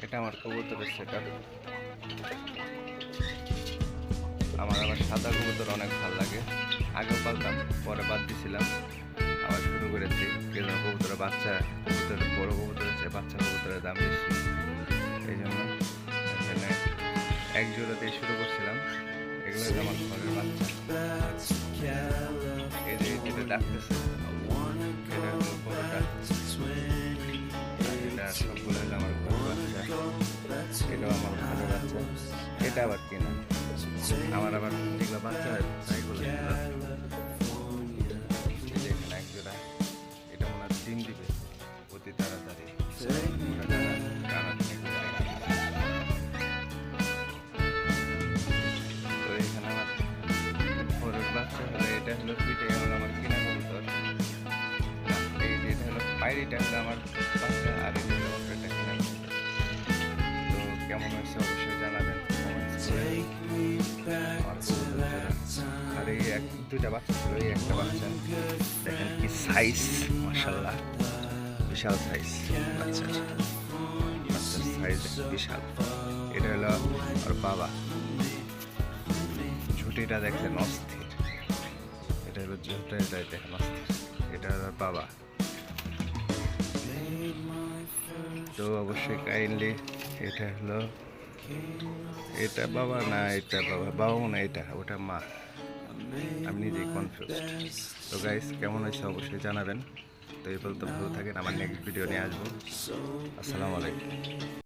এটা আমার কবুতরের সেটআপ। আমার আবার সাদা কবুতর অনেক ভালো লাগে। আগেও পালতাম, পরে বাদ দিছিলাম, আবার শুরু করেছি। কেন কবুতরের বাচ্চা, কবুতরের বড় কবুতরের চেয়ে বাচ্চা কবুতরের দাম বেশি, এই জন্য এখানে এক জোড়া দিয়ে শুরু করছিলাম। এগুলো হলো আমার ঘরের বাচ্চা। এই যে যেটা ডাকতেছে এটা হলো বড়টা, এটা সবগুলো হলো আমার ঘরের বাচ্চা। এটাও আমার ঘরের বাচ্চা। এটা আবার কিনা, আমার আবার এগুলো বাচ্চা তাইগুলো এখানে এক জোড়া। এটা মনে হয় ডিম দিবে অতি তাড়াতাড়ি। তো এখানে আমার ঘরের বাচ্চা হলো, এটা হলো দুইটাই হলো আমার কিনা কবুতর। এই যে এটা হলো পায়রিটা হলো আমার বাচ্চা, আর এই হলো এটা কিনা কবুতর। তো কেমন হয়েছে অবশ্যই জানাবেন। আর এই দুইটা বাচ্চা ছিল, এই একটা বাচ্চা দেখেন কি সাইজ, মাশাআল্লাহ বিশাল সাইজ। বাচ্চার সাইজ বিশাল। এটা হলো ওর বাবা, ঝুটিটা দেখলেন অস্থির। এটা হলো ঝুটিটা দেখেন অস্থির, এটা হলো ওর বাবা। তো অবশ্যই কাইন্ডলি এটা হলো, এটা বাবা না, এটা বাবা, বাবাও না, এটা ওটা মা, আমি নিজেই কনফিউজড। তো গাইস কেমন হয়েছে অবশ্যই জানাবেন। তো এই বলতে ভালো থাকেন, আমার নেক্সট ভিডিও নিয়ে আসবো। আসসালামু আলাইকুম।